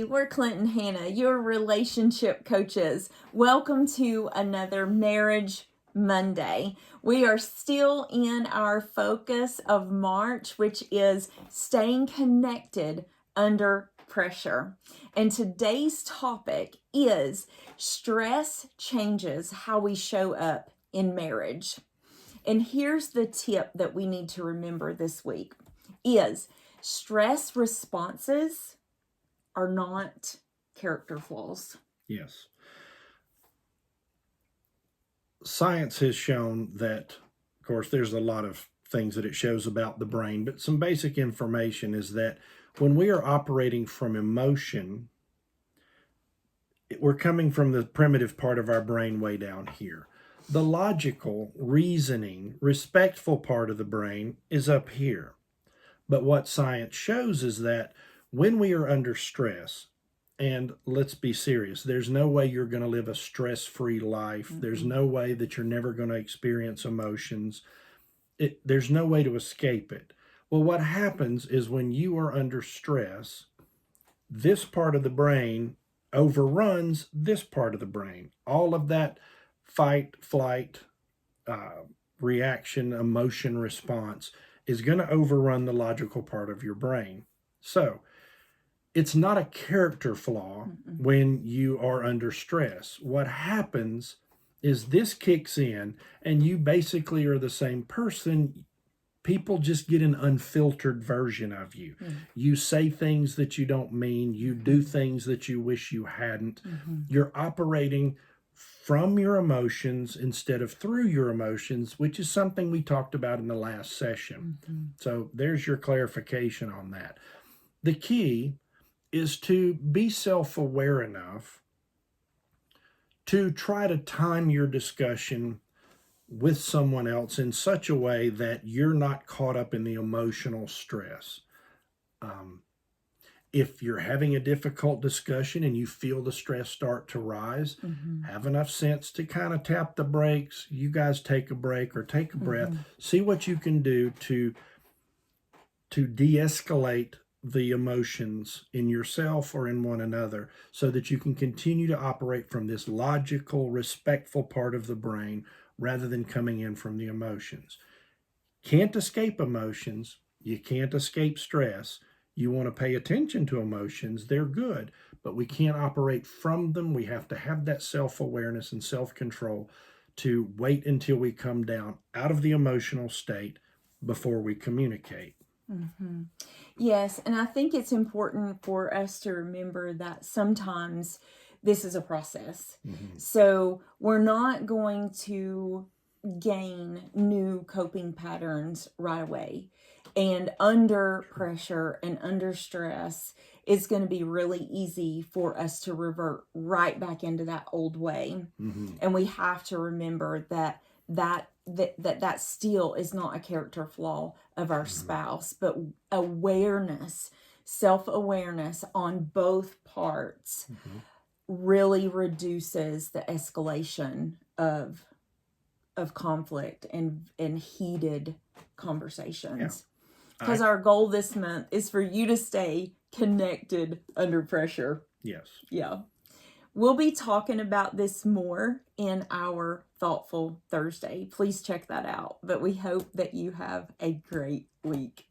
We're Clint and Hannah, your relationship coaches. Welcome to another Marriage Monday. We are still in our focus of March, which is staying connected under pressure. And today's topic is stress changes how we show up in marriage. And here's the tip that we need to remember this week is stress responses are not character flaws. Yes. Science has shown that, of course, there's a lot of things that it shows about the brain, but some basic information is that when we are operating from emotion, we're coming from the primitive part of our brain way down here. The logical, reasoning, respectful part of the brain is up here. But what science shows is that when we are under stress, and let's be serious, there's no way you're going to live a stress-free life. There's no way that you're never going to experience emotions. There's no way to escape it. Well, what happens is when you are under stress, this part of the brain overruns this part of the brain. All of that fight, flight, reaction, emotion response is going to overrun the logical part of your brain. So it's not a character flaw when you are under stress. What happens is this kicks in and you basically are the same person. People just get an unfiltered version of you. You say things that you don't mean. You do things that you wish you hadn't. You're operating from your emotions instead of through your emotions, which is something we talked about in the last session. So there's your clarification on that. The key is to be self-aware enough to try to time your discussion with someone else in such a way that you're not caught up in the emotional stress. If you're having a difficult discussion and you feel the stress start to rise, have enough sense to kind of tap the brakes. You guys take a break or take a breath. See what you can do to de-escalate the emotions in yourself or in one another so that you can continue to operate from this logical, respectful part of the brain rather than coming in from the emotions. Can't escape emotions. You can't escape stress. You want to pay attention to emotions. They're good, but we can't operate from them. We have to have that self-awareness and self-control to wait until we come down out of the emotional state before we communicate. Yes, and I think it's important for us to remember that sometimes this is a process. So we're not going to gain new coping patterns right away. And under pressure and under stress, it's going to be really easy for us to revert right back into that old way. And we have to remember that still is not a character flaw of our spouse, but awareness, self-awareness on both parts really reduces the escalation of conflict and heated conversations. Because our goal this month is for you to stay connected under pressure. Yes. Yeah. We'll be talking about this more in our Thoughtful Thursday. Please check that out. But we hope that you have a great week.